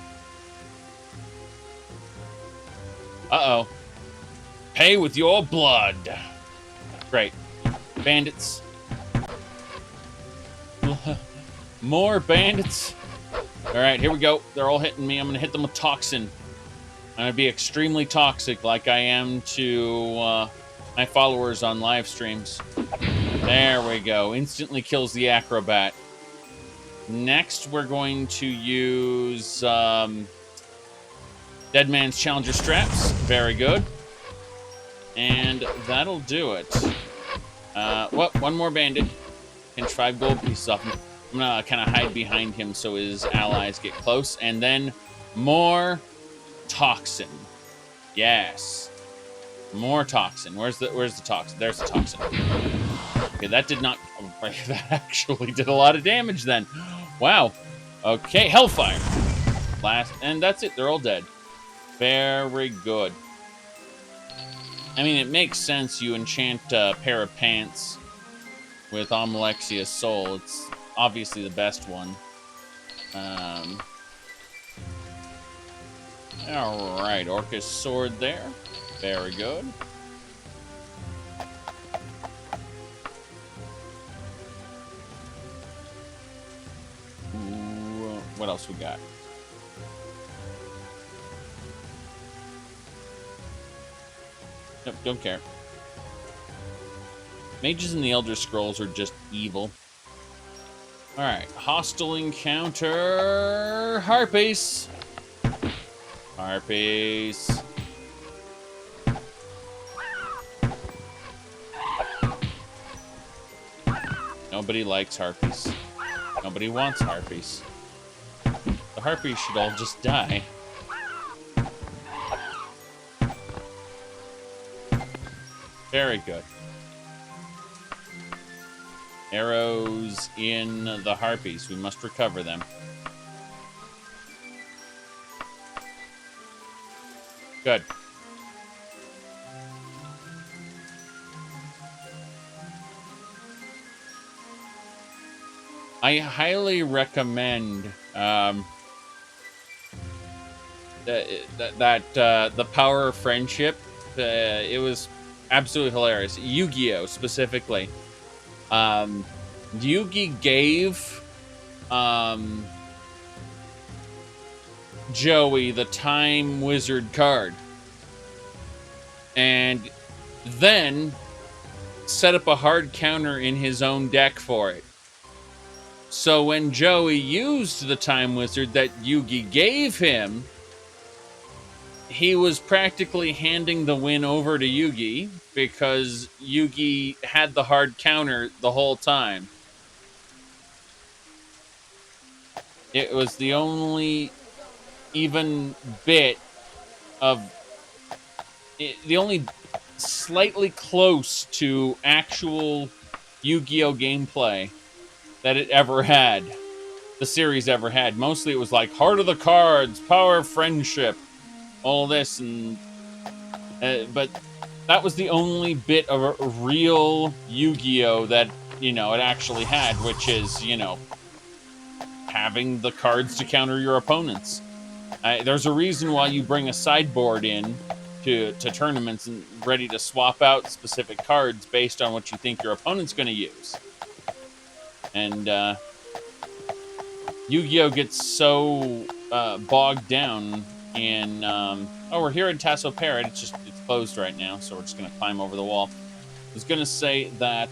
Uh-oh. Pay with your blood. Great. Bandits. More bandits. All right, here we go. They're all hitting me. I'm going to hit them with toxin. I'm going to be extremely toxic like I am to my followers on live streams. There we go. Instantly kills the acrobat. Next, we're going to use Dead Man's Challenger Straps. Very good. And that'll do it. Well, one more bandit. Pinch 5 gold pieces off him. I'm going to kind of hide behind him so his allies get close. And then more toxin. Yes. More toxin. Where's the toxin? There's the toxin. Okay, that did not... That actually did a lot of damage then. Wow. Okay, Hellfire. Last... And that's it. They're all dead. Very good. I mean, it makes sense you enchant a pair of pants with Amalexia's Soul. It's obviously the best one. Alright, Orcus Sword there. Very good. Ooh, what else we got? Nope, don't care. Mages in the Elder Scrolls are just evil. Alright, hostile encounter... Harpies! Harpies. Nobody likes harpies. Nobody wants harpies. The harpies should all just die. Very good. Arrows in the harpies. We must recover them. Good. I highly recommend the Power of Friendship. It was absolutely hilarious. Yu-Gi-Oh! Specifically. Yugi gave Joey the Time Wizard card. And then set up a hard counter in his own deck for it. So when Joey used the Time Wizard that Yugi gave him, he was practically handing the win over to Yugi because Yugi had the hard counter the whole time. It was the only even bit of... the only slightly close to actual Yu-Gi-Oh! Gameplay that it ever had. The series ever had. Mostly it was like Heart of the Cards, Power of Friendship, all this, and but that was the only bit of a real Yu-Gi-Oh! That, you know, it actually had, which is, you know, having the cards to counter your opponents. There's a reason why you bring a sideboard in to tournaments and ready to swap out specific cards based on what you think your opponent's going to use. And Yu-Gi-Oh! Gets so bogged down in... oh, we're here in Tasso Parrot. It's closed right now, so we're just going to climb over the wall. I was going to say that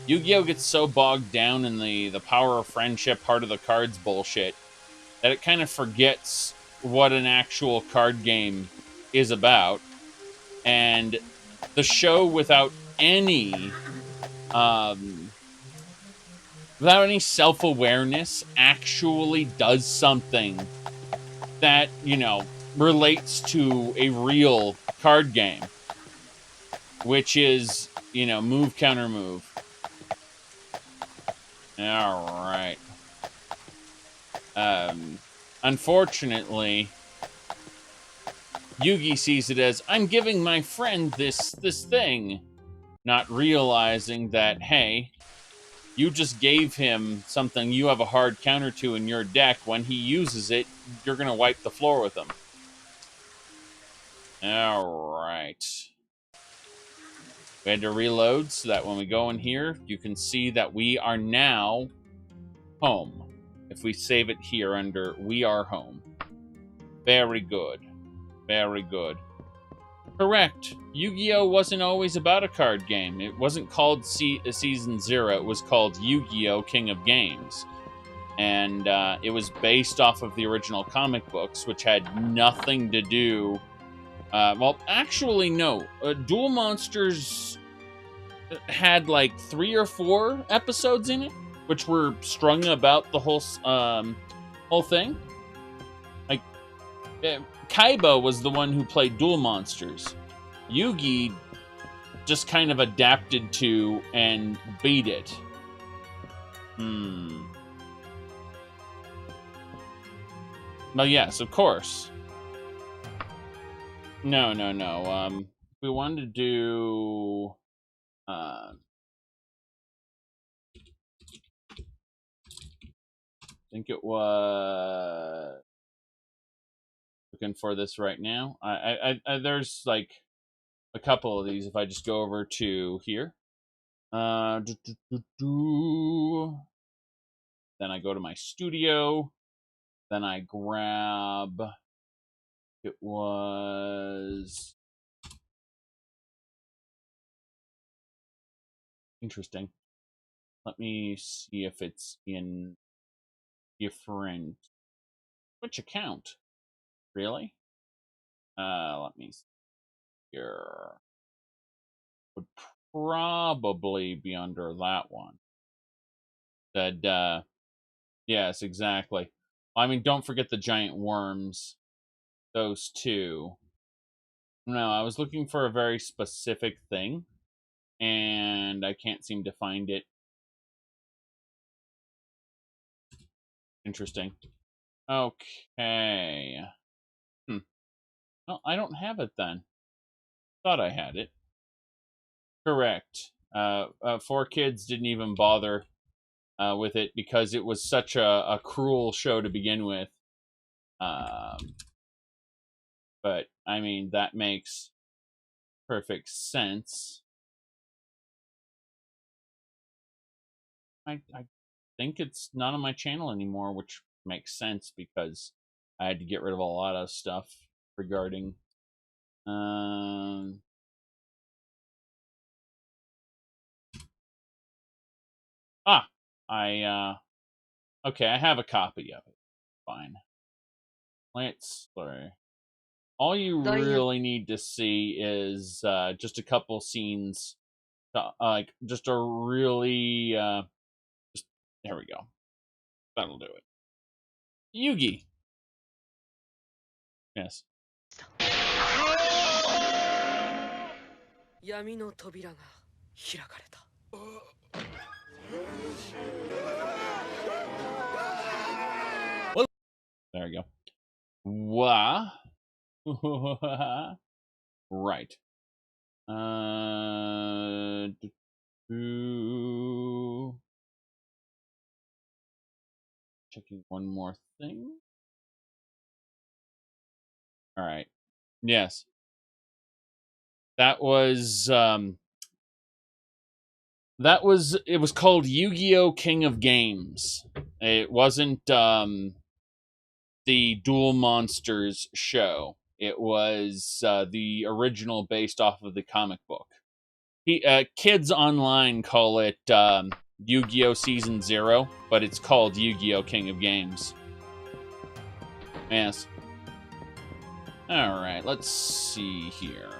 Yu-Gi-Oh! Gets so bogged down in the Power of Friendship, Heart of the Cards bullshit that it kind of forgets what an actual card game is about. And the show, without any without any self-awareness, actually does something that, you know, relates to a real card game, which is, you know, move, counter, move. All right. Unfortunately, Yugi sees it as, I'm giving my friend this thing, not realizing that, hey, you just gave him something you have a hard counter to in your deck. When he uses it, you're going to wipe the floor with him. All right. We had to reload so that when we go in here, you can see that we are now home. If we save it here under We Are Home. Very good. Very good. Correct. Yu-Gi-Oh! Wasn't always about a card game. It wasn't called Season 0. It was called Yu-Gi-Oh! King of Games. And it was based off of the original comic books, which had nothing to do... well, actually, no. Duel Monsters had like 3 or 4 episodes in it, which were strung about the whole thing. Like, Kaiba was the one who played Duel Monsters. Yugi just kind of adapted to and beat it. Well, yes, of course. No. We wanted to do... I think it was... Looking for this right now. I there's like a couple of these. If I just go over to here, then I go to my studio. Then I grab. It was interesting. Let me see if it's in different. Which account? Really? Let me see here. Would probably be under that one. That, yes, exactly. I mean, don't forget the giant worms. Those two. No, I was looking for a very specific thing, and I can't seem to find it. Interesting. Okay. Well, I don't have it then. Thought I had it. Correct. 4Kids didn't even bother with it because it was such a cruel show to begin with. But, I mean, that makes perfect sense. I think it's not on my channel anymore, which makes sense because I had to get rid of a lot of stuff regarding... okay, I have a copy of it. Fine. Let's play. All you really need to see is just a couple scenes. Like, just a really... there we go. That'll do it. Yugi. Yes. 闇の扉が開かれた。There we go. Wah. Right. Checking one more thing. All right. Yes. That was it was called Yu-Gi-Oh! King of Games. It wasn't the Duel Monsters show. It was the original based off of the comic book. Kids online call it Yu-Gi-Oh! Season 0, but it's called Yu-Gi-Oh! King of Games. Yes. Alright, let's see here.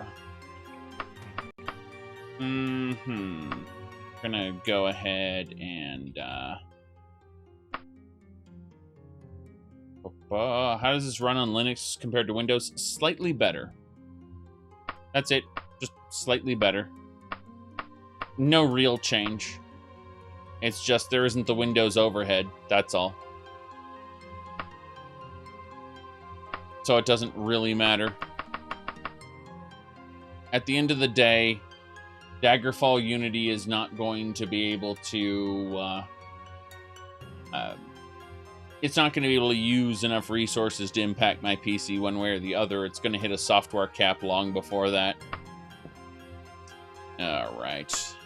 Gonna go ahead and How does this run on Linux compared to Windows? Slightly better. That's it. Just slightly better. No real change. It's just there isn't the Windows overhead. That's all. So it doesn't really matter. At the end of the day, Daggerfall Unity is not going to be able to... it's not going to be able to use enough resources to impact my PC one way or the other. It's going to hit a software cap long before that. Alright.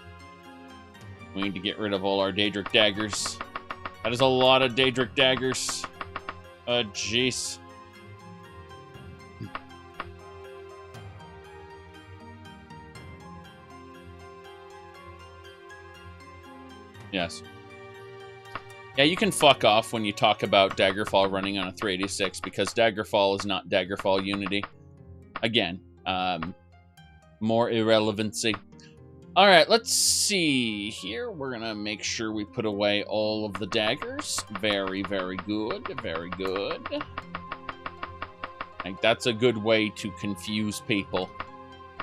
We need to get rid of all our Daedric daggers. That is a lot of Daedric daggers. Jeez. Yes. Yeah, you can fuck off when you talk about Daggerfall running on a 386 because Daggerfall is not Daggerfall Unity. Again, more irrelevancy. All right, let's see here. We're going to make sure we put away all of the daggers. Very, very good. Very good. Like, that's a good way to confuse people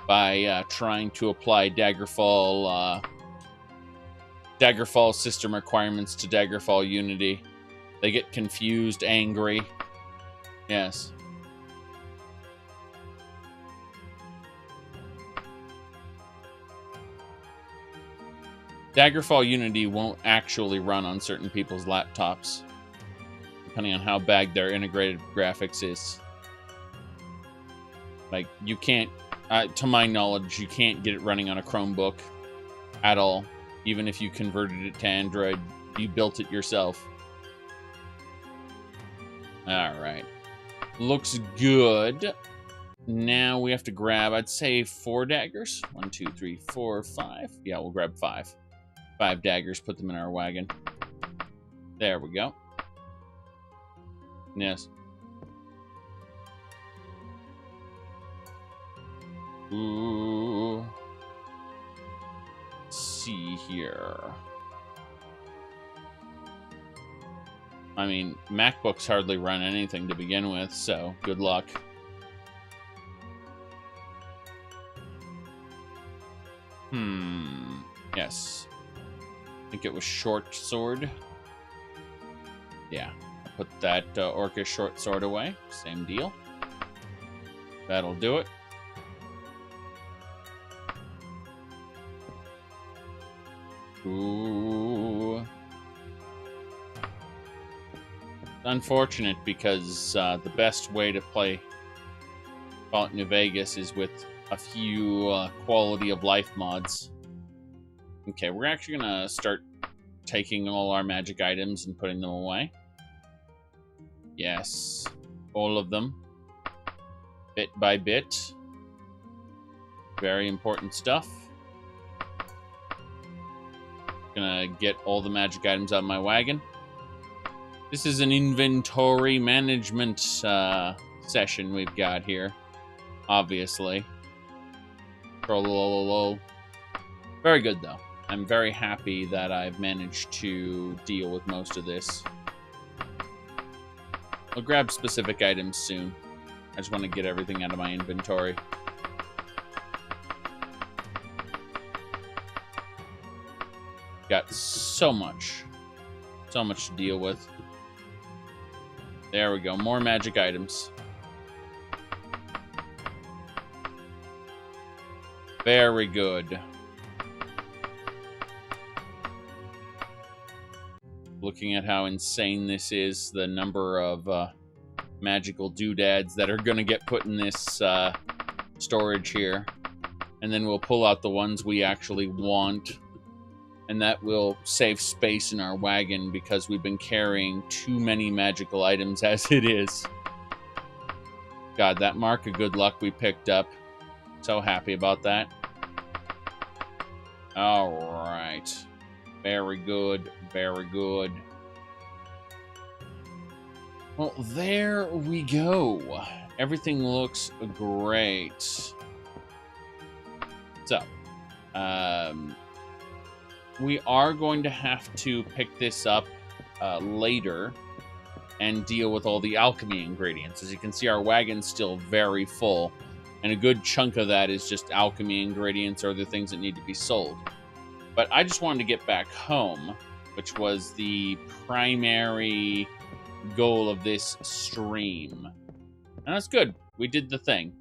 by trying to apply Daggerfall system requirements to Daggerfall Unity. They get confused, angry. Yes. Daggerfall Unity won't actually run on certain people's laptops, depending on how bad their integrated graphics is. Like, you can't, to my knowledge, you can't get it running on a Chromebook at all. Even if you converted it to Android, you built it yourself. Alright. Looks good. Now we have to grab, I'd say, 4 daggers. 1, 2, 3, 4, 5. Yeah, we'll grab 5. 5 daggers, put them in our wagon. There we go. Yes. Ooh. Let's see here. I mean, MacBooks hardly run anything to begin with, so good luck. Yes. I think it was short sword. Yeah. I'll put that Orcish short sword away. Same deal. That'll do it. Ooh. Unfortunate because the best way to play Fallout New Vegas is with a few quality of life mods. Okay, we're actually gonna start taking all our magic items and putting them away. Yes, all of them. Bit by bit. Very important stuff. Gonna get all the magic items out of my wagon. This is an inventory management session we've got here. Obviously. Very good, though. I'm very happy that I've managed to deal with most of this. I'll grab specific items soon. I just want to get everything out of my inventory. Got so much to deal with. There we go, more magic items. Very good. Looking at how insane this is, the number of magical doodads that are going to get put in this storage here. And then we'll pull out the ones we actually want. And that will save space in our wagon because we've been carrying too many magical items as it is. God, that mark of good luck we picked up. So happy about that. Alright. Very good. Very good. Well, there we go. Everything looks great. So, we are going to have to pick this up later and deal with all the alchemy ingredients. As you can see, our wagon's still very full, and a good chunk of that is just alchemy ingredients or the things that need to be sold. But I just wanted to get back home, which was the primary goal of this stream. And that's good. We did the thing.